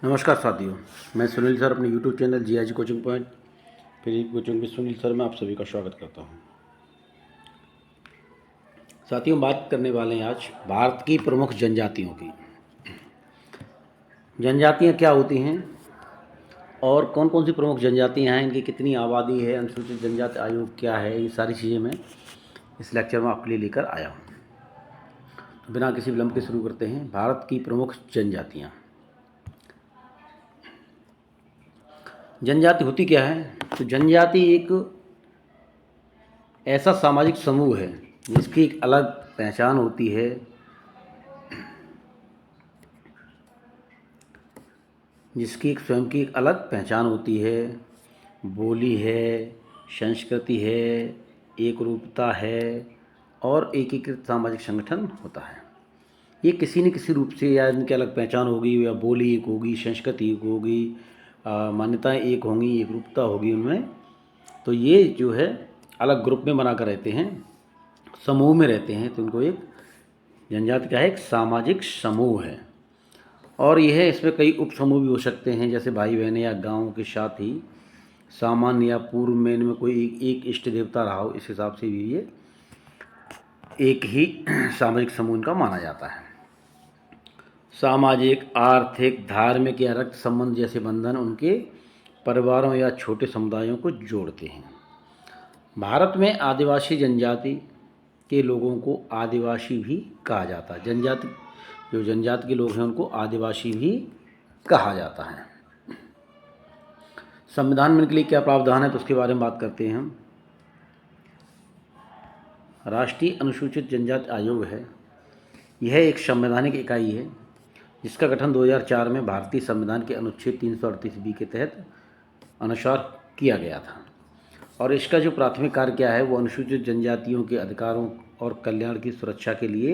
नमस्कार साथियों, मैं सुनील सर अपने YouTube channel GIG coaching point फिर कोचिंग में सुनील सर में आप सभी का स्वागत करता हूं। साथियों, बात करने वाले हैं आज भारत की प्रमुख जनजातियों की। जनजातियां क्या होती हैं और कौन कौन सी प्रमुख जनजातियां हैं, इनकी कितनी आबादी है, अनुसूचित जनजाति आयोग क्या है, ये सारी चीज़ें मैं इस लेक्चर में आपके लिए लेकर आया हूँ। तो बिना किसी विलंब के शुरू करते हैं। भारत की प्रमुख जनजातियाँ। जनजाति होती क्या है? तो जनजाति एक ऐसा सामाजिक समूह है जिसकी एक अलग पहचान होती है, जिसकी एक स्वयं की एक अलग पहचान होती है, बोली है, संस्कृति है, एक रूपता है और एकीकृत सामाजिक संगठन होता है। ये किसी न किसी रूप से या इनकी अलग पहचान होगी, या बोली एक होगी, संस्कृति एक होगी, मान्यताएं एक होंगी, एक रूपता होगी उनमें। तो ये जो है अलग ग्रुप में बनाकर रहते हैं, समूह में रहते हैं, तो इनको एक जनजाति का है, एक सामाजिक समूह है। और यह इसमें कई उप समूह भी हो सकते हैं, जैसे भाई बहनें या गाँव के साथ ही सामान्य या पूर्व में इनमें कोई एक इष्ट देवता रहा हो, इस हिसाब से भी ये एक ही सामाजिक समूह इनका माना जाता है। सामाजिक, आर्थिक, धार्मिक या रक्त संबंध जैसे बंधन उनके परिवारों या छोटे समुदायों को जोड़ते हैं। भारत में आदिवासी जनजाति के लोगों को आदिवासी भी कहा जाता है। जो जनजाति के लोग हैं उनको आदिवासी भी कहा जाता है। संविधान में इनके लिए क्या प्रावधान है, तो उसके बारे में बात करते हैं हम। राष्ट्रीय अनुसूचित जनजाति आयोग है, यह एक संवैधानिक इकाई है जिसका गठन 2004 में भारतीय संविधान के अनुच्छेद 338B के तहत अनुसार किया गया था। और इसका जो प्राथमिक कार्य क्या है, वो अनुसूचित जनजातियों के अधिकारों और कल्याण की सुरक्षा के लिए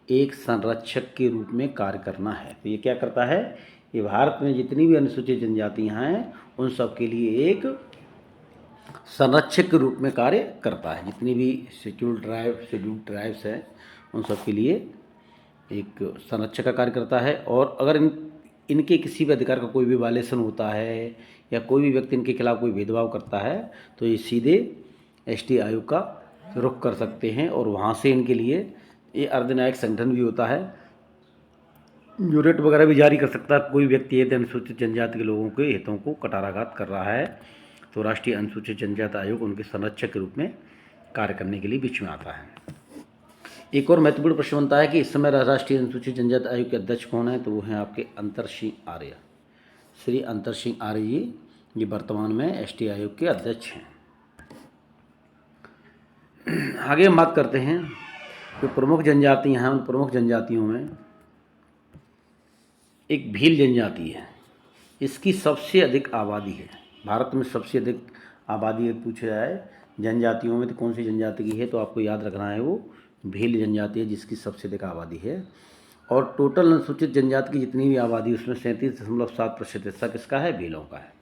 एक संरक्षक के रूप में कार्य करना है। तो ये क्या करता है, ये भारत में जितनी भी अनुसूचित जनजातियां हैं उन सब के लिए एक संरक्षक के रूप में कार्य करता है। जितनी भी शेड्यूल्ड ट्राइब्स हैं उन सब के लिए एक संरक्षक का कार्य करता है। और अगर इनके किसी भी अधिकार का कोई भी वायलेशन होता है या कोई भी व्यक्ति इनके खिलाफ कोई भेदभाव करता है तो ये सीधे एसटी आयोग का रुख कर सकते हैं, और वहाँ से इनके लिए ये अर्धन्यायिक संगठन भी होता है जो रेट वगैरह भी जारी कर सकता है। कोई व्यक्ति यदि अनुसूचित जनजाति के लोगों के हितों को कटाराघात कर रहा है तो राष्ट्रीय अनुसूचित जनजाति आयोग उनके संरक्षक के रूप में कार्य करने के लिए बीच में आता है। एक और महत्वपूर्ण प्रश्न बनता है कि इस समय राष्ट्रीय अनुसूचित जनजाति आयोग के अध्यक्ष कौन है, तो वो हैं आपके अंतर सिंह आर्य। श्री अंतर सिंह आर्य जी ये वर्तमान में एसटी आयोग के अध्यक्ष हैं। आगे हम बात करते हैं जो प्रमुख जनजातियाँ हैं, उन प्रमुख जनजातियों में एक भील जनजाति है। इसकी सबसे अधिक आबादी है। भारत में सबसे अधिक आबादी पूछा जाए जनजातियों में तो कौन सी जनजाति की है, तो आपको याद रखना है वो भील जनजाति है, जिसकी सबसे अधिक आबादी है। और टोटल अनुसूचित जनजाति की जितनी भी आबादी उसमें 37.7% हिस्सा किसका है, भीलों का है।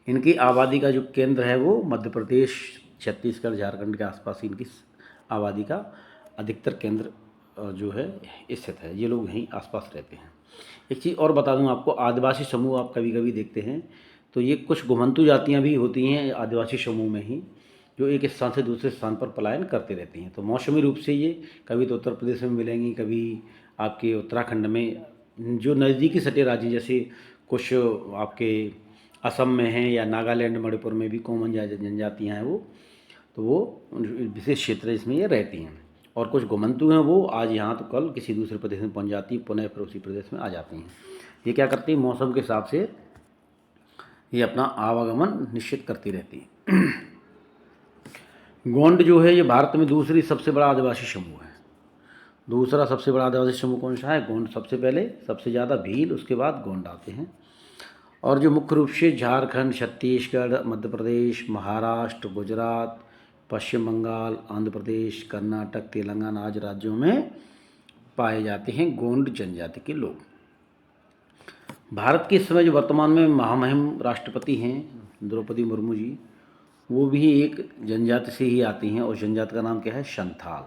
इनकी आबादी का जो केंद्र है वो मध्य प्रदेश, छत्तीसगढ़, झारखंड के आसपास इनकी आबादी का अधिकतर केंद्र जो है स्थित है। ये लोग यहीं आसपास रहते हैं। एक चीज़ और बता दूं आपको, आदिवासी समूह आप कभी कभी देखते हैं तो ये कुछ घुमंतु जातियां भी होती हैं आदिवासी समूह में ही, जो एक स्थान से दूसरे स्थान पर पलायन करते रहती हैं। तो मौसमी रूप से ये कभी तो उत्तर प्रदेश में मिलेंगी, कभी आपके उत्तराखंड में, जो नज़दीकी सटे राज्य जैसे कुछ आपके असम में हैं या नागालैंड, मणिपुर में भी कॉमन जनजातियाँ हैं वो विशेष क्षेत्र जिसमें ये रहती हैं। और कुछ घुमंतु हैं वो आज यहाँ तो कल किसी दूसरे प्रदेश में पहुँच जाती हैं, पुनः फिर उसी प्रदेश में आ जाती हैं। ये क्या करती हैं, मौसम के हिसाब से ये अपना आवागमन निश्चित करती रहती है। गोंड जो है ये भारत में दूसरी सबसे बड़ा आदिवासी समूह है। दूसरा सबसे बड़ा आदिवासी समूह कौन सा है, गोंड सबसे पहले, सबसे ज़्यादा भील, उसके बाद गोंड आते हैं। और जो मुख्य रूप से झारखंड, छत्तीसगढ़, मध्य प्रदेश, महाराष्ट्र, गुजरात, पश्चिम बंगाल, आंध्र प्रदेश, कर्नाटक, तेलंगाना आदि राज्यों में पाए जाते हैं गोंड जनजाति के लोग। भारत के इस समय जो वर्तमान में महामहिम राष्ट्रपति हैं द्रौपदी मुर्मू जी, वो भी एक जनजाति से ही आती हैं, और जनजाति का नाम क्या है, संथाल।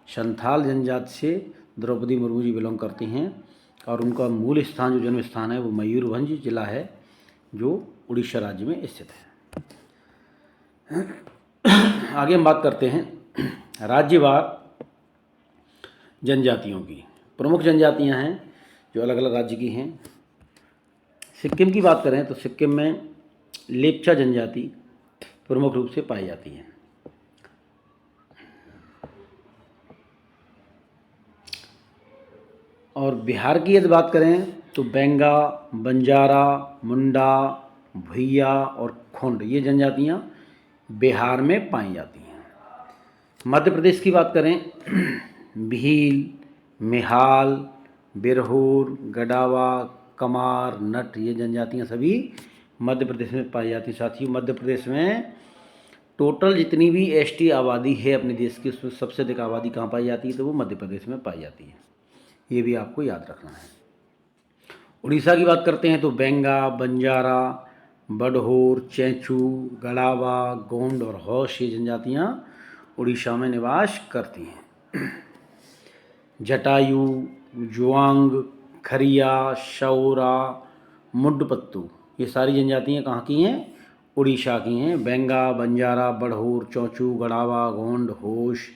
संथाल जनजाति से द्रौपदी मुर्मू जी बिलोंग करती हैं। और उनका मूल स्थान, जो जन्म स्थान है, वो मयूरभंज जिला है, जो उड़ीसा राज्य में स्थित है। आगे हम बात करते हैं राज्यवार जनजातियों की। प्रमुख जनजातियां हैं जो अलग अलग राज्य की हैं। सिक्किम की बात करें तो सिक्किम में लेप्चा जनजाति प्रमुख रूप से पाई जाती है। और बिहार की यदि बात करें तो बेंगा, बंजारा, मुंडा, भुइया और खोंड ये जनजातियां बिहार में पाई जाती हैं। मध्य प्रदेश की बात करें भील, मेहाल, बिरहोर, गडावा, कमार, नट ये जनजातियां सभी मध्य प्रदेश में पाई जाती हैं। साथियों, मध्य प्रदेश में टोटल जितनी भी एसटी आबादी है अपने देश की, उसमें सबसे अधिक आबादी कहाँ पाई जाती है? तो वो मध्य प्रदेश में पाई जाती है। ये भी आपको याद रखना है। उड़ीसा की बात करते हैं तो बेंगा, बंजारा, बडहोर, चैंचू, गड़ावा, गोंड और हौश ये जनजातियाँ उड़ीसा में निवास करती हैं। जटायु, जुआंग, खरिया, शौरा, मुड्डपत्तू ये सारी जनजातियाँ कहाँ की हैं? उड़ीसा की हैं। बेंगा, बंजारा, बड़होर, चौचू, गड़ावा, गोंड, होश,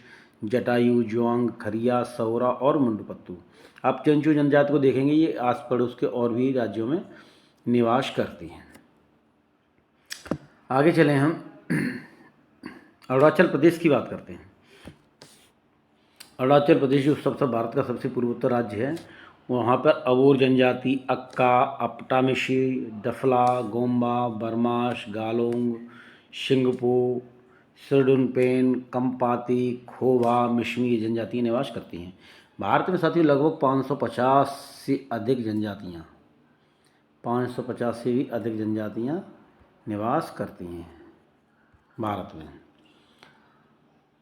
जटायु, जुआंग, खरिया, सौरा और मुंडपत्तू। आप चंचू जनजाति को देखेंगे, ये आस पड़ोस के और भी राज्यों में निवास करती हैं। आगे चलें हम अरुणाचल प्रदेश की बात करते हैं। अरुणाचल प्रदेश जो भारत का सबसे पूर्वोत्तर राज्य है, वहाँ पर अबोर जनजाति, अक्का, अपटामिशी, डफला, गोम्बा, बरमाश, गालोंग, शिंगपो, सिरडुनपेन, कंपाती, खोवा, मिशमी ये जनजातियाँ निवास करती हैं। भारत में साथियों लगभग 550 से अधिक जनजातियाँ 550 से भी अधिक जनजातियाँ निवास करती हैं भारत में।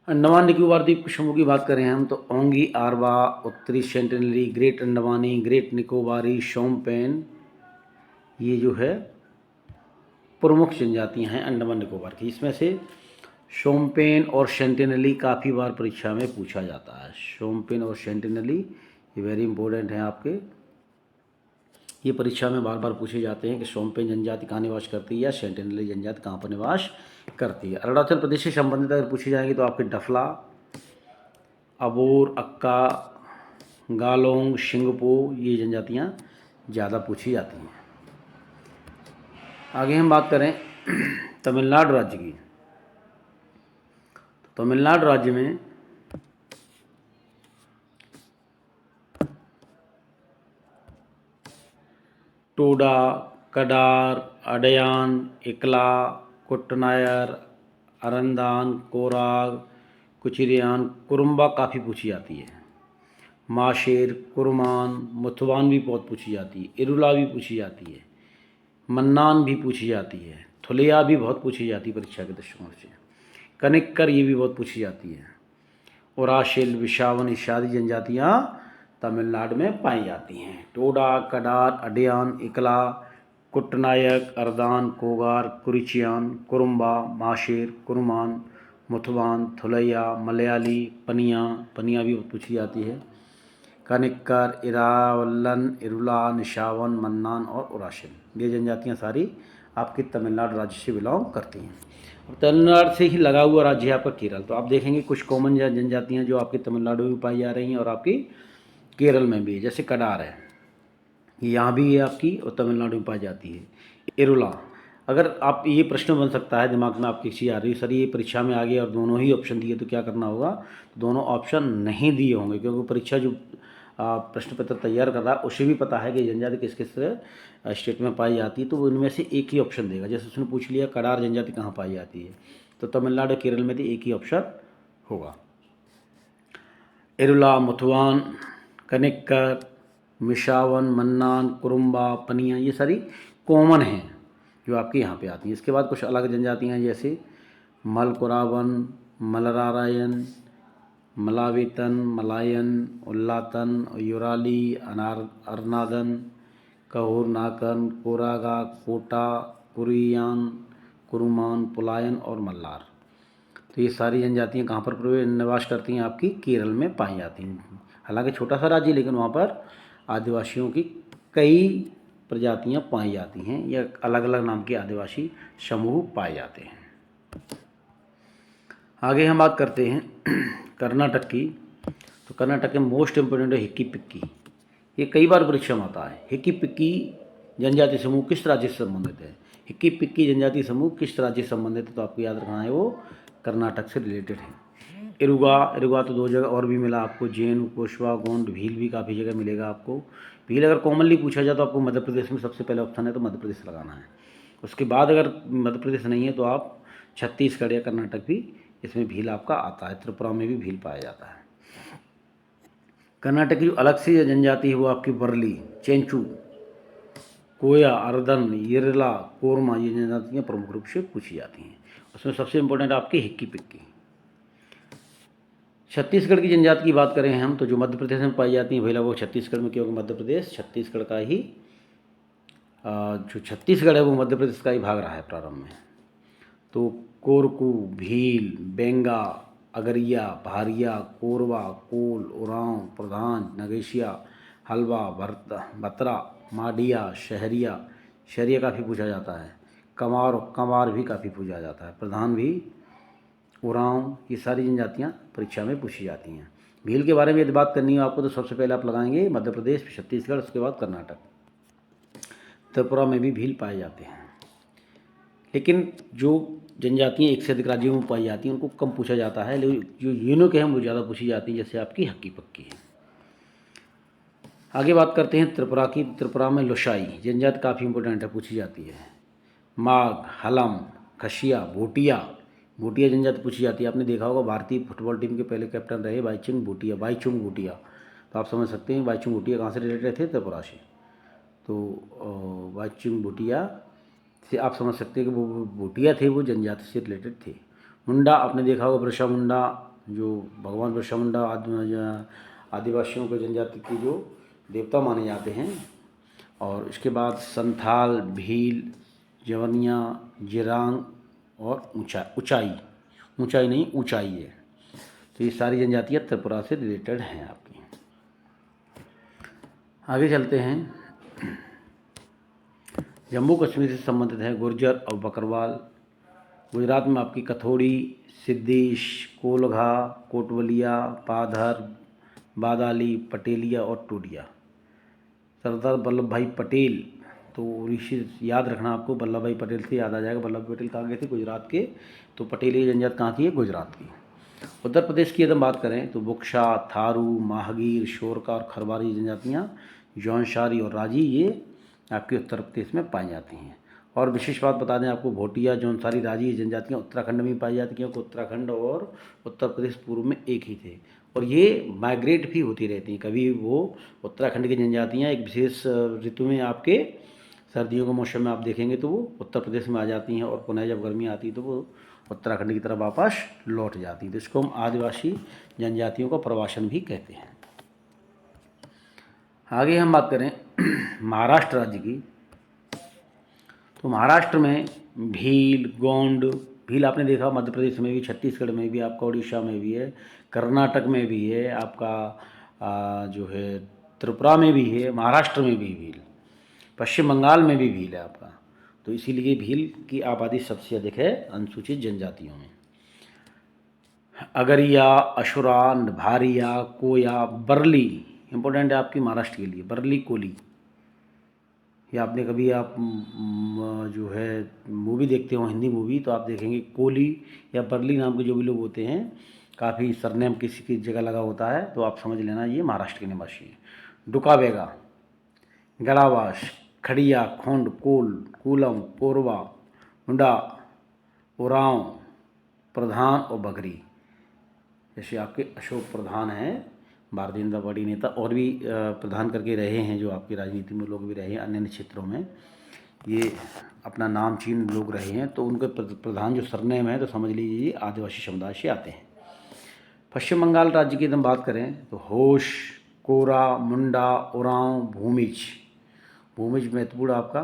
अंडमान निकोबार द्वीप समूह की बात करें हम तो ओंगी, आरवा, उत्तरी सेंटिनली, ग्रेट अंडमानी, ग्रेट निकोबारी, शोम्पेन ये जो है प्रमुख जनजातियां हैं अंडमान निकोबार की। इसमें से शोम्पेन और सेंटिनली काफ़ी बार परीक्षा में पूछा जाता है। शोम्पेन और सेंटिनली ये वेरी इंपॉर्टेंट हैं आपके, ये परीक्षा में बार बार पूछे जाते हैं कि शोम्पेन जनजाति कहाँ निवास करती है या सेंटिनली जनजाति कहाँ पर निवास करती है। अरुणाचल प्रदेश से संबंधित अगर पूछी जाएंगी तो आपके डफला, अबोर, अक्का, गालोंग, शिंगपो ये जनजातियाँ ज़्यादा पूछी जाती हैं। आगे हम बात करें तमिलनाडु राज्य की। तमिलनाडु राज्य में टोडा, कडार, अडयान, इकला, कुट्टनायर, अरंदान, कोराग, कुचिरियान, कुरुम्बा काफ़ी पूछी जाती है। माशेर, कुरमान, मुथवान भी बहुत पूछी जाती है। इरुला भी पूछी जाती है। मन्नान भी पूछी जाती है। थुलिया भी बहुत पूछी जाती है परीक्षा के दृष्टिकोण से। कनिक्कर ये भी बहुत पूछी जाती है। ओराशिल, विशावन इत्यादि जनजातियाँ तमिलनाडु में पाई जाती हैं। टोडा, कडार, अडयान, इकला, कुट्टनायक, अरदान, कोगार, कुरिचियान, कुरुम्बा, माशेर, कुरुमान, मुथवान, थुलैया, मलयाली, पनिया भी पूछी जाती है। कनिक्कर, इरावलन, इरुला, निशावन, मन्नान और ओराशिल ये जनजातियाँ सारी आपके तमिलनाडु राज्य से बिलोंग करती हैं। अब तमिलनाडु से ही लगा हुआ राज्य है आपका केरल, तो आप देखेंगे कुछ कॉमन जनजातियाँ जो आपकी तमिलनाडु में पाई जा रही हैं और आपकी केरल में भी है। जैसे कडार है, यहाँ भी ये आपकी और तमिलनाडु में पाई जाती है। इरुला, अगर आप ये प्रश्न बन सकता है दिमाग में आपकी चीज़ आ रही है सर ये परीक्षा में आ गई और दोनों ही ऑप्शन दिए तो क्या करना होगा? दोनों ऑप्शन नहीं दिए होंगे, क्योंकि परीक्षा जो प्रश्न पत्र तैयार कर रहा है उसे भी पता है कि जनजाति किस किस स्टेट में पाई जाती है, तो वो इनमें से एक ही ऑप्शन देगा। जैसे उसने पूछ लिया कडार जनजाति कहाँ पाई जाती है, तो तमिलनाडु केरल में तो एक ही ऑप्शन होगा। इरुला, मुथुवान, कनिक्कर, मिशावन, मन्नान, कुरुम्बा, पनिया ये सारी कॉमन हैं जो आपके यहाँ पे आती हैं। इसके बाद कुछ अलग जनजातियाँ जैसे मलकुरावन, मलरारायन, मलावेतन, मलायन, उल्लातन, युराली, अरनादन, कहूर नाकन, कोरागा, कोटा, कुरियान, कुरुमान, पुलायन और मल्लार। तो ये सारी जनजातियाँ कहाँ पर निवास करती हैं? आपकी केरल में पाई जाती हैं। हालांकि छोटा सा राज्य लेकिन वहाँ पर आदिवासियों की कई प्रजातियां पाई जाती हैं या अलग अलग नाम के आदिवासी समूह पाए जाते हैं। आगे हम बात करते हैं कर्नाटक की। तो कर्नाटक के मोस्ट इम्पोर्टेंट है हिक्की पिक्की। ये कई बार परीक्षा में आता है। हिक्की पिक्की जनजाति समूह किस राज्य से संबंधित है? हिक्की पिक्की जनजाति समूह किस राज्य से संबंधित है? तो आपको याद रखना है वो कर्नाटक से रिलेटेड है। इरुगा, इरुगा तो दो जगह और भी मिला आपको, जैन, कोशवा, गोंड, भील भी काफ़ी जगह मिलेगा आपको। भील अगर कॉमनली पूछा जाए तो आपको मध्य प्रदेश में सबसे पहले ऑप्शन है, तो मध्य प्रदेश लगाना है। उसके बाद अगर मध्य प्रदेश नहीं है तो आप छत्तीसगढ़ या कर्नाटक भी, इसमें भील आपका आता है। त्रिपुरा में भी भील पाया जाता है। कर्नाटक की जो अलग से जनजाति है वो आपकी वर्ली, चेंचू, कोया, अर्दन, येरला, कोरमा, ये जनजातियाँ प्रमुख रूप से पूछी जाती हैं। उसमें सबसे इम्पोर्टेंट आपकी हिक्की पिक्की। छत्तीसगढ़ की जनजाति की बात करें हम तो जो मध्य प्रदेश में पाई जाती हैं, भैया वो छत्तीसगढ़ में, क्योंकि मध्य प्रदेश छत्तीसगढ़ का ही जो छत्तीसगढ़ है वो मध्य प्रदेश का ही भाग रहा है प्रारंभ में। तो कोरकू, भील, बेंगा, अगरिया, भारिया, कोरवा, कोल, उरांव, प्रधान, नगेशिया, हलवा, बतरा, माडिया, शहरिया, शहरिया काफ़ी पूछा जाता है। कंवार, कंवार भी काफ़ी पूछा जाता है। प्रधान भी, उरांव, ये सारी जनजातियाँ परीक्षा में पूछी जाती हैं। भील के बारे में यदि बात करनी हो आपको तो सबसे पहले आप लगाएंगे मध्य प्रदेश, छत्तीसगढ़, उसके बाद कर्नाटक। त्रिपुरा में भी भील पाए जाते हैं। लेकिन जो जनजातियाँ एक से अधिक राज्यों में पाई जाती हैं उनको कम पूछा जाता है, लेकिन जो यूनो के हैं वो ज़्यादा पूछी जाती हैं, जैसे आपकी हक्की पक्की है। आगे बात करते हैं त्रिपुरा की। त्रिपुरा में लोसाई जनजाति काफ़ी इंपॉर्टेंट है, पूछी जाती है। माघ, हलम, खशिया, भूटिया, भूटिया जनजाति पूछी जाती है। आपने देखा होगा भारतीय फुटबॉल टीम के पहले कैप्टन रहे बाईचुंग भूटिया, बाईचुंग भूटिया। तो आप समझ सकते हैं बाईचुंग भूटिया कहाँ से रिलेटेड थे? त्रिपुरा से। तो बाईचुंग भूटिया से आप समझ सकते हैं कि वो भूटिया थे, वो जनजाति से रिलेटेड थे। मुंडा, आपने देखा होगा बिरसा मुंडा, जो भगवान बिरसा मुंडा आदिवासियों के जनजाति की जो देवता माने जाते हैं। और इसके बाद संथाल, भील, जवनिया, जिरांग और ऊंचाई, ऊंचाई नहीं ऊंचाई है। तो ये सारी जनजातियाँ त्रिपुरा से रिलेटेड हैं आपकी। आगे चलते हैं। जम्मू कश्मीर से संबंधित है गुर्जर और बकरवाल। गुजरात में आपकी कथोड़ी, सिद्दीश, कोलघा, कोटवलिया, पाधर, बादाली, पटेलिया और टोडिया। सरदार वल्लभ भाई पटेल, तो ऋषि याद रखना आपको, वल्लभ भाई पटेल से याद आ जाएगा। वल्लभ भाई पटेल कहाँ गए थे? गुजरात के। तो पटेली जनजाति कहाँ की है? गुजरात की। उत्तर प्रदेश की यदि बात करें तो बुक्शा, थारू, माहगीर, शोरका और खरवारी जनजातियाँ, जौनसारी और राजी, ये आपके उत्तर प्रदेश में पाई जाती हैं। और विशेष बात बता दें आपको, भोटिया, जौनसारी, राजी जनजातियाँ उत्तराखंड में पाई जाती हैं, क्योंकि उत्तराखंड और उत्तर प्रदेश पूर्व में एक ही थे और ये माइग्रेट भी होती रहती हैं। कभी वो उत्तराखंड की जनजातियाँ एक विशेष ऋतु में, आपके सर्दियों के मौसम में आप देखेंगे तो वो उत्तर प्रदेश में आ जाती हैं और पुनः जब गर्मी आती है तो वो उत्तराखंड की तरफ वापस लौट जाती हैं। तो इसको हम आदिवासी जनजातियों का प्रवासन भी कहते हैं। आगे हम बात करें महाराष्ट्र राज्य की। तो महाराष्ट्र में भील, गोंड, भील आपने देखा मध्य प्रदेश में भी, छत्तीसगढ़ में भी, आपका उड़ीसा में भी है, कर्नाटक में भी है, आपका जो है त्रिपुरा में भी है, महाराष्ट्र में भी भील, पश्चिम बंगाल में भी भील है आपका। तो इसीलिए भील की आबादी सबसे अधिक है अनुसूचित जनजातियों में। अगरिया, अशुरान, भारिया, कोया, बरली, इम्पोर्टेंट है आपकी महाराष्ट्र के लिए, बरली, कोली। या आपने कभी आप जो है मूवी देखते हो, हिंदी मूवी, तो आप देखेंगे कोली या बरली नाम के जो भी लोग होते हैं, काफ़ी सरनेम किसी की जगह लगा होता है, तो आप समझ लेना ये महाराष्ट्र के निवासी हैं। डुकाबेगा, गलावास, खड़िया, खोंड, कोल, कूलम, कोरवा, मुंडा, उरांव, प्रधान और बगरी। जैसे आपके अशोक प्रधान हैं, भारतीय जनता पार्टी नेता, और भी प्रधान करके रहे हैं जो आपकी राजनीति में लोग भी रहे हैं अन्य अन्य क्षेत्रों में, ये अपना नामचीन लोग रहे हैं। तो उनके प्रधान जो सरनेम है तो समझ लीजिए आदिवासी समुदाय से आते हैं। पश्चिम बंगाल राज्य की एकदम बात करें तो होश, कोरा, मुंडा, उरांव, भूमिज, भूमिज महत्वपूर्ण आपका,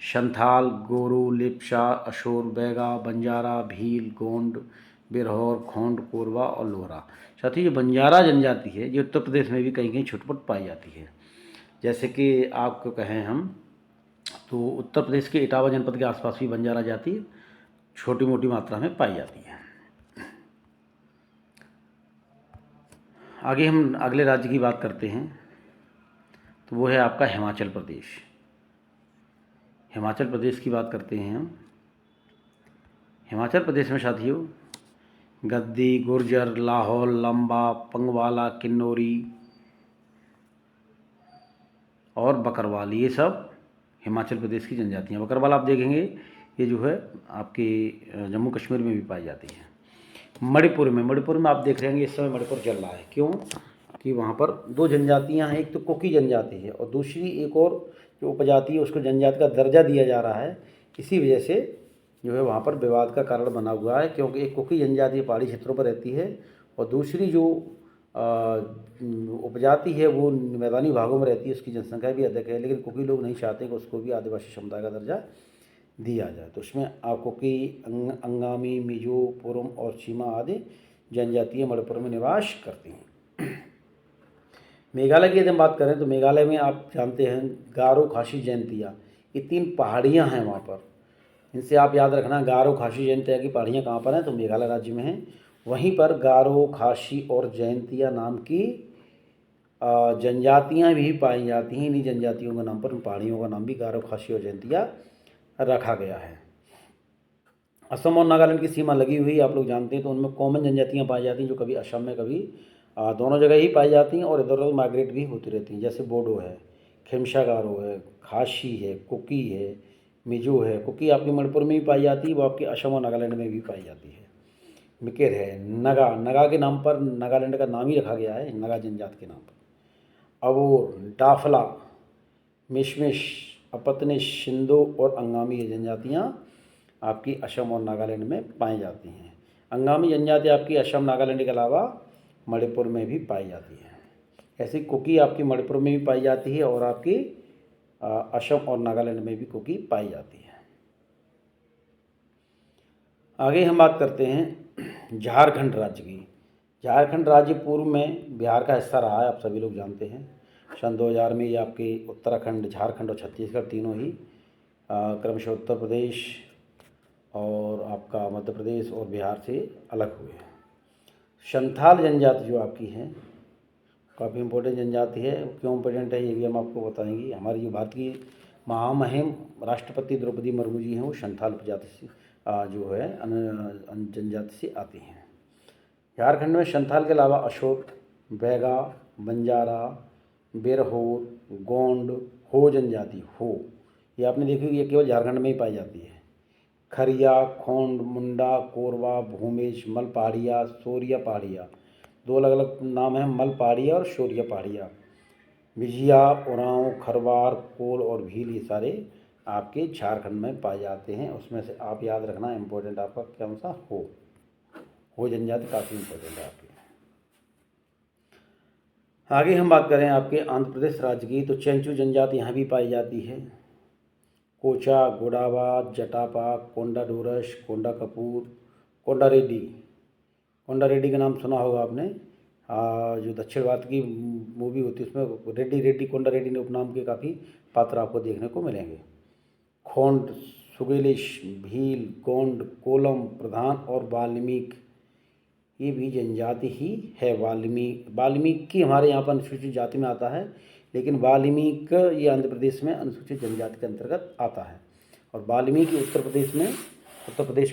संथाल, गोरू, लिप्सा, अशोर, बैगा, बंजारा, भील, गोंड, बिरहौर, खोंड, कोरवा और लोहरा। साथ ही जो बंजारा जनजाति है जो उत्तर प्रदेश में भी कहीं कहीं छुटपुट पाई जाती है। जैसे कि आपको कहें हम तो उत्तर प्रदेश के इटावा जनपद के आसपास भी बंजारा जाति छोटी मोटी मात्रा में पाई जाती है। आगे हम अगले राज्य की बात करते हैं तो वो है आपका हिमाचल प्रदेश। हिमाचल प्रदेश की बात करते हैं हम। हिमाचल प्रदेश में साथियों गद्दी, गुर्जर, लाहौल, लंबा, पंगवाला, किन्नौरी और बकरवाल, ये सब हिमाचल प्रदेश की जनजातियाँ। बकरवाल आप देखेंगे ये जो है आपके जम्मू कश्मीर में भी पाई जाती है। मणिपुर में आप देख रहे हैं इस समय मणिपुर चल रहा है। क्यों कि वहाँ पर दो जनजातियाँ हैं, एक तो कुकी जनजाति है और दूसरी एक और जो उपजाति है उसको जनजाति का दर्जा दिया जा रहा है। इसी वजह से जो है वहाँ पर विवाद का कारण बना हुआ है, क्योंकि एक कुकी जनजाति पहाड़ी क्षेत्रों पर रहती है और दूसरी जो उपजाति है वो मैदानी भागों में रहती है, उसकी जनसंख्या भी अधिक है, लेकिन कुकी लोग नहीं चाहते कि उसको भी आदिवासी समुदाय का दर्जा दिया जाए। तो उसमें कुकी, अंगामी, मिजो, पुरुम और चीमा आदि जनजातियाँ मणिपुर में निवास करती हैं। मेघालय की यदि हम बात करें तो मेघालय में आप जानते हैं गारो, खासी, जयंतिया, ये 3 पहाड़ियाँ हैं वहाँ पर। इनसे आप याद रखना गारो, खासी, जयंतिया की पहाड़ियाँ कहाँ पर हैं तो मेघालय राज्य में हैं। वहीं पर गारो, खासी और जयंतिया नाम की जनजातियाँ भी पाई जाती हैं। इन्हीं जनजातियों के नाम पर उन पहाड़ियों का नाम भी गारो, खासी और जयंतिया रखा गया है। असम और नागालैंड की सीमा लगी हुई आप लोग जानते हैं, तो उनमें कॉमन जनजातियाँ पाई जाती हैं जो कभी असम में कभी दोनों जगह ही पाई जाती हैं और इधर उधर माइग्रेट भी होती रहती हैं। जैसे बोडो है, खेमशा गारो है, खासी है, कुकी है, मिजो है। कुकी आपकी मणिपुर में भी पाई जाती है, वो आपकी असम और नागालैंड में भी पाई जाती है। मिकेर है, नगा के नाम पर नागालैंड का नाम ही रखा गया है, नगा जनजाति के नाम पर। अबोर, डाफला, मिशमिश, अपतनिश, शिंदो और अंगामी ये जनजातियाँ आपकी असम और नागालैंड में पाई जाती हैं। अंगामी जनजाति आपकी असम, नागालैंड के अलावा मणिपुर में भी पाई जाती है। ऐसी कुकी आपकी मणिपुर में भी पाई जाती है और आपकी असम और नागालैंड में भी कुकी पाई जाती है। आगे हम बात करते हैं झारखंड राज्य की। झारखंड राज्य पूर्व में बिहार का हिस्सा रहा है, आप सभी लोग जानते हैं। सन 2000 में ये आपके उत्तराखंड, झारखंड और छत्तीसगढ़ तीनों ही क्रमशः उत्तर प्रदेश और आपका मध्य प्रदेश और बिहार से अलग हुए हैं। संथाल जनजाति जो आपकी है काफ़ी इम्पोर्टेंट जनजाति है। क्यों इम्पोर्टेंट है ये भी हम आपको बताएंगे। हमारी जो भारत की महामहिम राष्ट्रपति द्रौपदी मुर्मू जी हैं वो संथाल उपजाति से जो है जनजाति से आती हैं। झारखंड में संथाल के अलावा अशोक, बैगा, बंजारा, बेरहोर, गोंड, हो जनजाति हो, ये आपने देखी ये केवल झारखंड में ही पाई जाती है। खरिया, खोंड, मुंडा, कोरवा, भूमिज, मल पहाड़िया, शोरिया पहाड़िया, 2 अलग अलग नाम हैं, मल पहाड़िया और शोरिया पहाड़िया। बिजिया, उरांव, खरवार, कोल और भील ये सारे आपके झारखंड में पाए जाते हैं। उसमें से आप याद रखना इम्पोर्टेंट आपका कौन सा हो जनजाति काफ़ी इम्पोर्टेंट है आपके। आगे हम बात करें आपके आंध्र प्रदेश राज्य की तो चेंचू जनजाति यहाँ भी पाई जाती है। कोचा, गोडावा, जटापा, कोंडा डोरस, कोंडा कपूर, कोंडा रेड्डी। कोंडा रेड्डी का नाम सुना होगा आपने, जो दक्षिण भारत की मूवी होती है उसमें रेड्डी कोंडा रेड्डी ने उपनाम के काफ़ी पात्र आपको देखने को मिलेंगे। खोंड, सुगेलिश, भील, गोंड, कोलम, प्रधान और वाल्मीक ये भी जनजाति ही है। वाल्मीकि की हमारे यहाँ पर अनुसूचित जाति में आता है, लेकिन वाल्मीक ये आंध्र प्रदेश में अनुसूचित जनजाति के अंतर्गत आता है और वाल्मीकि उत्तर प्रदेश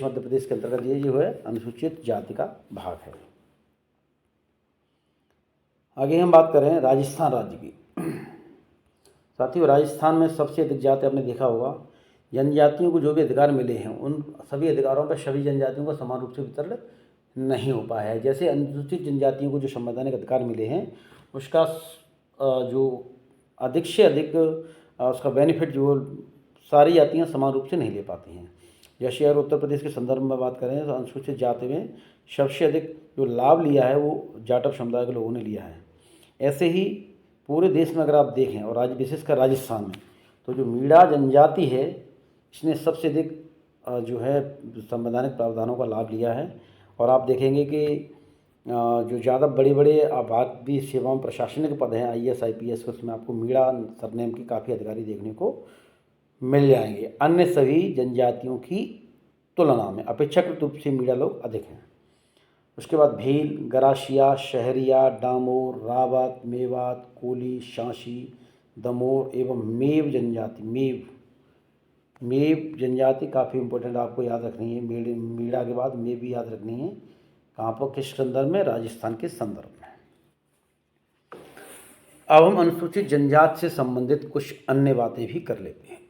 मध्य प्रदेश के अंतर्गत ये जो है अनुसूचित जाति का भाग है। आगे हम बात करें राजस्थान राज्य की। साथियों राजस्थान में सबसे अधिक जाति आपने देखा होगा। जनजातियों को जो भी अधिकार मिले हैं उन सभी अधिकारों पर सभी जनजातियों को समान रूप से वितरण नहीं हो पाया है। जैसे अनुसूचित जनजातियों को जो संवैधानिक अधिकार मिले हैं उसका जो अधिक से अधिक उसका बेनिफिट जो सारी जातियाँ समान रूप से नहीं ले पाती हैं। जैसे अगर उत्तर प्रदेश के संदर्भ में बात करें तो अनुसूचित जाति में सबसे अधिक जो लाभ लिया है वो जाटव समुदाय के लोगों ने लिया है। ऐसे ही पूरे देश में अगर आप देखें और विशेषकर राजस्थान में तो जो मीणा जनजाति है इसने सबसे अधिक जो है संवैधानिक प्रावधानों का लाभ लिया है। और आप देखेंगे कि जो ज़्यादा बड़े बड़े आबादी सेवाओं प्रशासनिक पद हैं IAS IPS, उसमें आपको मीणा सरनेम के काफ़ी अधिकारी देखने को मिल जाएंगे। अन्य सभी जनजातियों की तुलना में अपेक्षाकृत रूप से मीणा लोग अधिक हैं। उसके बाद भील, गरासिया, शहरिया, डामोर, रावत, मेवात, कोली, शांसी, दमोर एवं मेव जनजाति काफ़ी इंपॉर्टेंट आपको याद रखनी है। मीणा के बाद मेव भी याद रखनी है। कहाँ पर, किस संदर्भ में? राजस्थान के संदर्भ में। अब हम अनुसूचित जनजाति से संबंधित कुछ अन्य बातें भी कर लेते हैं।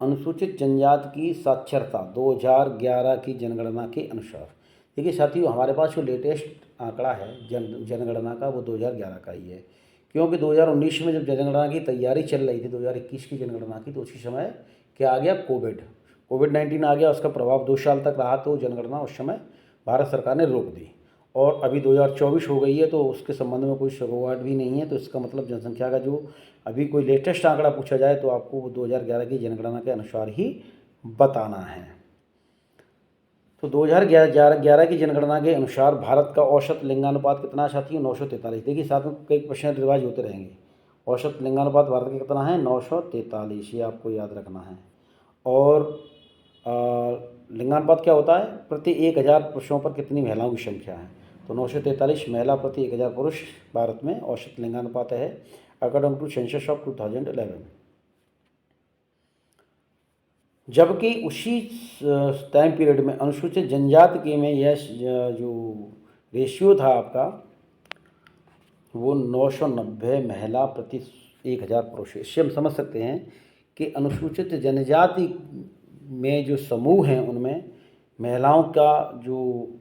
अनुसूचित जनजाति की साक्षरता 2011 की जनगणना के अनुसार, देखिए साथियों, हमारे पास जो लेटेस्ट आंकड़ा है जनगणना का, वो 2011 का ही है, क्योंकि 2019 में जब जनगणना की तैयारी चल रही थी, 2021 की जनगणना की, तो उसी समय क्या आ गया? कोविड-19 आ गया। उसका प्रभाव 2 साल तक रहा, तो जनगणना उस समय भारत सरकार ने रोक दी। और अभी 2024 हो गई है, तो उसके संबंध में कोई शुरुआत भी नहीं है। तो इसका मतलब जनसंख्या का जो अभी कोई लेटेस्ट आंकड़ा पूछा जाए तो आपको वो 2011 की जनगणना के अनुसार ही बताना है। तो 2011 की जनगणना के अनुसार भारत का औसत लिंगानुपात कितना साथियों? 943। देखिए साथ में कई क्वेश्चन रिवाइज होते रहेंगे। औसत लिंगानुपात भारत का कितना है? 943, ये आपको याद रखना है। और लिंगानुपात क्या होता है? प्रति 1000 पुरुषों पर कितनी महिलाओं की संख्या है? तो 943 महिला प्रति 1000 पुरुष भारत में औसत लिंगानुपात है, अकॉर्डिंग टू सेंसस ऑफ 2011। जबकि उसी टाइम पीरियड में अनुसूचित जनजाति के में यह जो रेशियो था आपका, वो 990 महिला प्रति 1000 पुरुष। इससे हम समझ सकते हैं कि अनुसूचित जनजाति में जो समूह हैं उनमें महिलाओं का जो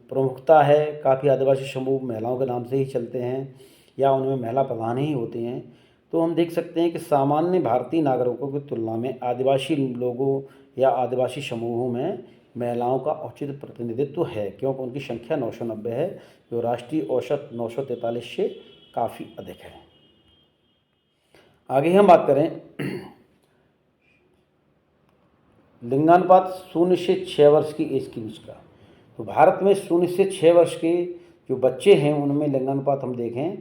प्रमुखता है, काफ़ी आदिवासी समूह महिलाओं के नाम से ही चलते हैं या उनमें महिला प्रधान ही होते हैं। तो हम देख सकते हैं कि सामान्य भारतीय नागरिकों की तुलना में आदिवासी लोगों या आदिवासी समूहों में महिलाओं का उचित प्रतिनिधित्व है, क्योंकि उनकी संख्या 990 है, जो राष्ट्रीय औसत 943 से काफ़ी अधिक है। आगे हम बात करें लिंगानुपात 0 से 6 वर्ष की एज के बीच का। तो भारत में 0 से 6 वर्ष के जो बच्चे हैं उनमें लिंगानुपात हम देखें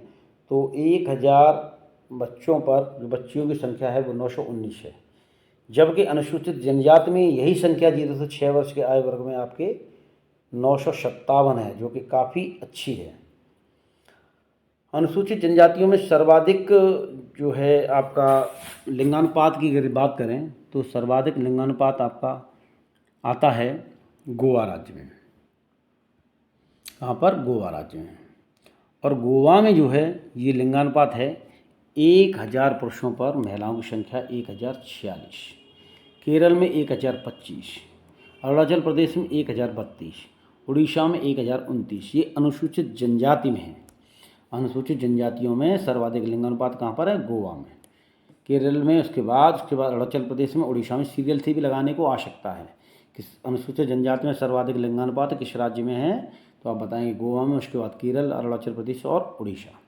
तो 1000 बच्चों पर जो बच्चियों की संख्या है वो 919 है। जबकि अनुसूचित जनजाति में यही संख्या 0 से 6 वर्ष के आयु वर्ग में आपके 957 है, जो कि काफ़ी अच्छी है। अनुसूचित जनजातियों में सर्वाधिक जो है आपका लिंगानुपात की अगर बात करें तो सर्वाधिक लिंगानुपात आपका आता है गोवा राज्य में। कहाँ पर? गोवा राज्य में। और गोवा में जो है ये लिंगानुपात है 1000 पुरुषों पर महिलाओं की संख्या 1046, केरल में 1025, अरुणाचल प्रदेश में 1032, उड़ीसा में 1029। ये अनुसूचित जनजाति में है। अनुसूचित जनजातियों में सर्वाधिक लिंगानुपात कहाँ पर है? गोवा में, केरल में, उसके बाद अरुणाचल प्रदेश में, उड़ीसा में। सीरियल थी भी लगाने को आवश्यकता है कि अनुसूचित जनजाति में सर्वाधिक लिंगानुपात किस राज्य में है, तो आप बताएंगे गोवा में, उसके बाद केरल, अरुणाचल प्रदेश और उड़ीसा।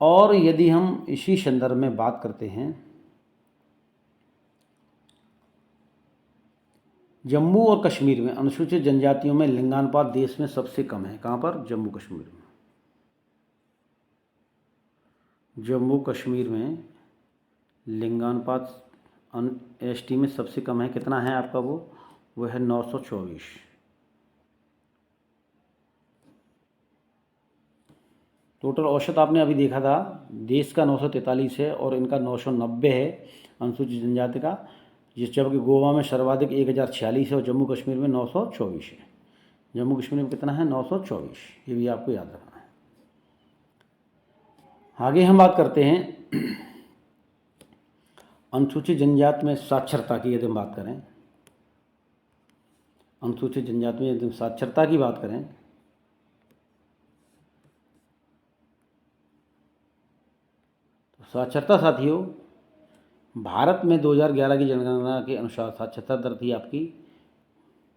और यदि हम इसी संदर्भ में बात करते हैं जम्मू और कश्मीर में अनुसूचित जनजातियों में लिंगानुपात देश में सबसे कम है। कहाँ पर? जम्मू कश्मीर में। जम्मू कश्मीर में लिंगानुपात ST में सबसे कम है। कितना है आपका? वो है 924। टोटल औसत आपने अभी देखा था, देश का 943 है और इनका 990 है अनुसूचित जनजाति का, जबकि गोवा में सर्वाधिक 1046 है और जम्मू कश्मीर में 924 है। जम्मू कश्मीर में कितना है? 924। ये भी आपको याद रखना है। आगे हम बात करते हैं अनुसूचित जनजाति में साक्षरता की। यदि हम बात करें अनुसूचित जनजाति में, यदि साक्षरता की बात करें तो साक्षरता साथियों भारत में 2011 की जनगणना के अनुसार साक्षरता दर थी आपकी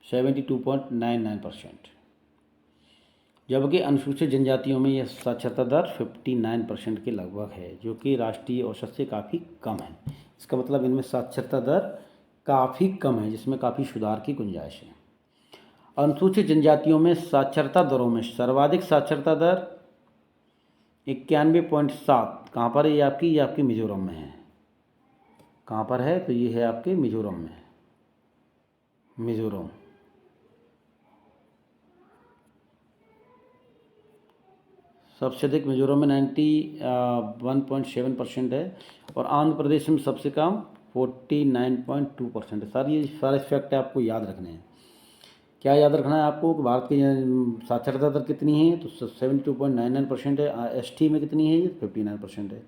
72.99%, जबकि अनुसूचित जनजातियों में यह साक्षरता दर 59% के लगभग है, जो कि राष्ट्रीय औसत से काफ़ी कम है। इसका मतलब इनमें साक्षरता दर काफ़ी कम है, जिसमें काफ़ी सुधार की गुंजाइश है। अनुसूचित जनजातियों में साक्षरता दरों में सर्वाधिक साक्षरता दर 91.7 कहाँ पर है? ये आपकी मिजोरम में है। कहाँ पर है? तो ये है आपके मिजोरम में, मिजोरम। सबसे अधिक मिजोरम में 91.7% है, और आंध्र प्रदेश में सबसे कम 49.2% है। सारे फैक्ट आपको याद रखने हैं। क्या याद रखना है आपको कि भारत की साक्षरता दर कितनी है? तो 72.99% है। एसटी में कितनी है? ये 59% है।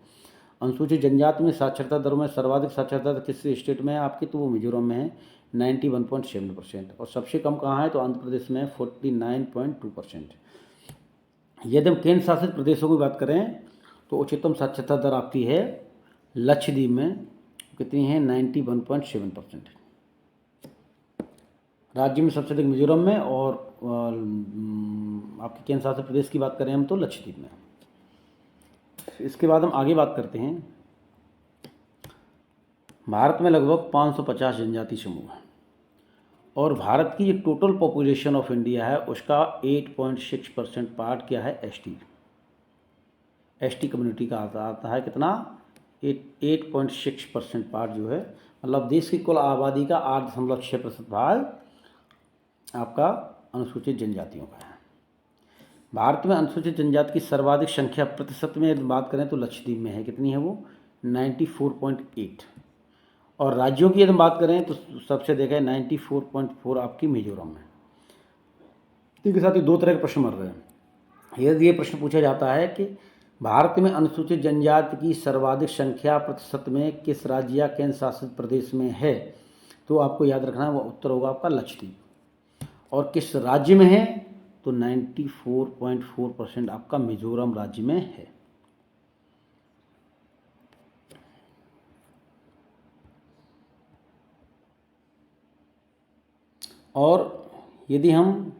अनुसूचित जनजाति में साक्षरता दरों में सर्वाधिक साक्षरता दर किस स्टेट में है आपकी? तो वो मिजोरम में है, 91.7%। और सबसे कम कहाँ है? तो आंध्र प्रदेश में 49.2%। यदि हम केंद्र शासित प्रदेशों की बात करें तो उच्चतम साक्षरता दर आपकी है लक्षद्वीप में, कितनी है? 91.7%। राज्य में सबसे अधिक मिजोरम में, और आपके केंद्र शासित प्रदेश की बात करें हम तो लक्षद्वीप में। इसके बाद हम आगे बात करते हैं। भारत में लगभग 550 जनजाति समूह हैं, और भारत की जो टोटल पॉपुलेशन ऑफ इंडिया है उसका 8.6% पार्ट क्या है? एसटी कम्युनिटी का आता है। कितना? 8.6% पार्ट जो है, मतलब देश की कुल आबादी का 8.6% भाग आपका अनुसूचित जनजातियों का है। भारत में अनुसूचित जनजाति की सर्वाधिक संख्या प्रतिशत में यदि बात करें तो लक्षद्वीप में है। कितनी है वो? 94.8। और राज्यों की यदि बात करें तो सबसे देखें 94.4 आपकी मिजोरम में। इसके साथ ही दो तरह के प्रश्न मर रहे हैं। यदि ये प्रश्न पूछा जाता है कि भारत में अनुसूचित जनजाति की सर्वाधिक संख्या प्रतिशत में किस राज्य या केंद्र शासित प्रदेश में है, तो आपको याद रखना है वो उत्तर होगा आपका लक्षद्वीप। और किस राज्य में है? तो 94.4% आपका मिजोरम राज्य में है। और यदि हम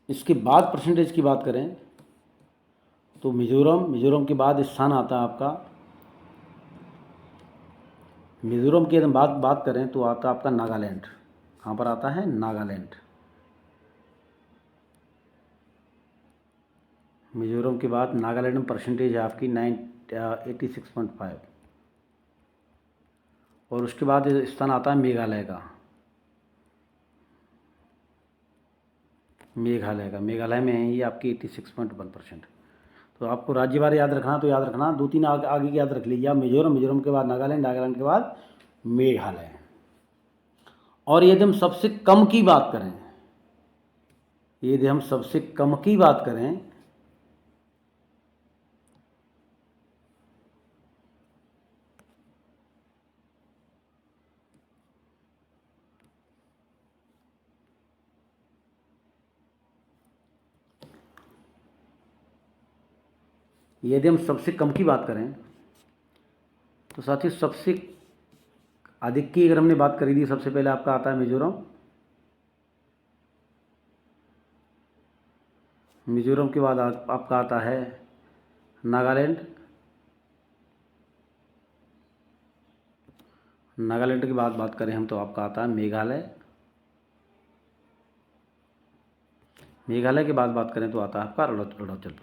इसके बाद परसेंटेज की बात करें तो मिजोरम के बाद स्थान आता है आपका, मिजोरम की यदि बात करें तो आता आपका नागालैंड। कहाँ पर आता है? नागालैंड। मिजोरम के बाद नागालैंड में परसेंटेज है आपकी 86.5। और उसके बाद स्थान आता है मेघालय का। मेघालय में है ये आपकी 86.1%। तो आपको राज्यवार याद रखना, तो याद रखना दो तीन आगे की याद रख लीजिए आप। मिजोरम के बाद नागालैंड के बाद मेघालय। और यदि हम सबसे कम की बात करें, तो साथियों सबसे अधिक की अगर हमने बात करी थी, सबसे पहले आपका आता है मिजोरम के बाद आपका आता है नागालैंड की बात करें हम तो आपका आता है मेघालय के बाद बात करें तो आता है आपका अरुणाचल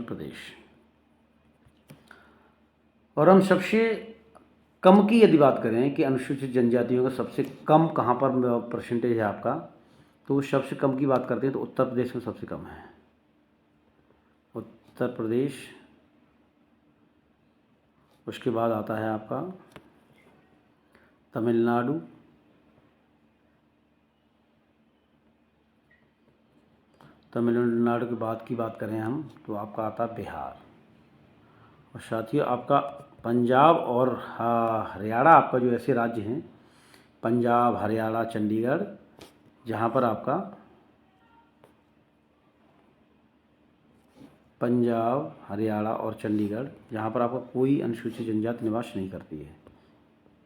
प्रदेश। और हम सबसे कम की यदि बात करें कि अनुसूचित जनजातियों का सबसे कम कहाँ पर परसेंटेज है आपका, तो सबसे कम की बात करते हैं तो उत्तर प्रदेश में सबसे कम है। उत्तर प्रदेश, उसके बाद आता है आपका तमिलनाडु, के बाद की बात करें हम तो आपका आता है बिहार। और साथियों आपका पंजाब और हरियाणा आपका जो ऐसे राज्य हैं, पंजाब, हरियाणा, चंडीगढ़, जहाँ पर आपका पंजाब, हरियाणा और चंडीगढ़, जहाँ पर आपका कोई अनुसूचित जनजाति निवास नहीं करती है।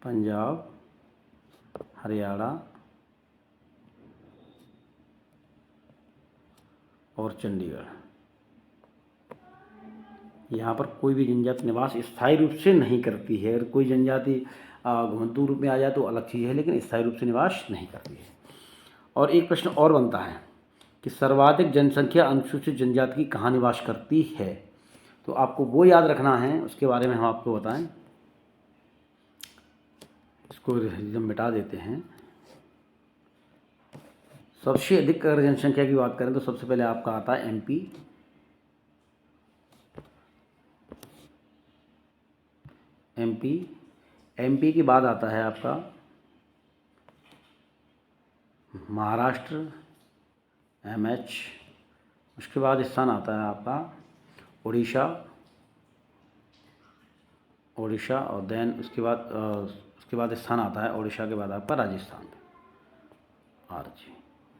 पंजाब, हरियाणा और चंडीगढ़, यहाँ पर कोई भी जनजाति निवास स्थायी रूप से नहीं करती है। अगर कोई जनजाति घुमंतू रूप में आ जाए तो अलग चीज़ है, लेकिन स्थायी रूप से निवास नहीं करती है। और एक प्रश्न और बनता है कि सर्वाधिक जनसंख्या अनुसूचित जनजाति की कहाँ निवास करती है। तो आपको वो याद रखना है, उसके बारे में हम आपको बताएं। इसको हम मिटा देते हैं। सबसे अधिक अगर जनसंख्या की बात करें तो सबसे पहले आपका आता है एमपी। एमपी के बाद आता है आपका महाराष्ट्र, एमएच। उसके बाद स्थान आता है आपका उड़ीसा, और देन उसके बाद स्थान आता है उड़ीसा के बाद आपका राजस्थान, आरजी।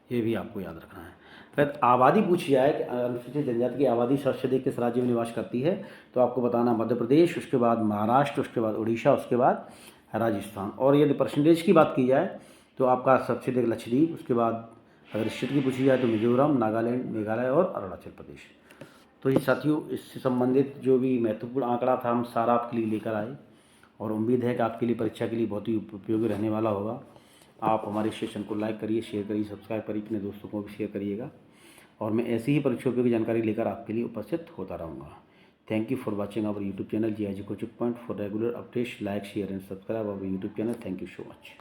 ये भी आपको याद रखना है। अगर आबादी पूछी जाए कि अनुसूचित जनजाति की आबादी सबसे अधिक किस राज्य में निवास करती है, तो आपको बताना मध्य प्रदेश, उसके बाद महाराष्ट्र, उसके बाद उड़ीसा, उसके बाद राजस्थान। और यदि परसेंटेज की बात की जाए तो आपका सबसे अधिक लक्षद्वीप, उसके बाद अगर स्टेट की पूछी जाए तो मिजोरम, नागालैंड, मेघालय और अरुणाचल प्रदेश। तो ये साथियों, इससे संबंधित जो भी महत्वपूर्ण आंकड़ा था हम सारा आपके लिए लेकर आए, और उम्मीद है कि आपके लिए परीक्षा के लिए बहुत ही उपयोगी रहने वाला होगा। आप हमारे सेशन को लाइक करिए, शेयर करिए, सब्सक्राइब करिए, अपने दोस्तों को भी शेयर करिएगा, और मैं ऐसी ही परीक्षा उपयोगी जानकारी लेकर आपके लिए उपस्थित होता रहूँगा। Thank you for watching our YouTube channel GIG coaching point. For regular updates, like, share and subscribe our YouTube channel. Thank you so much.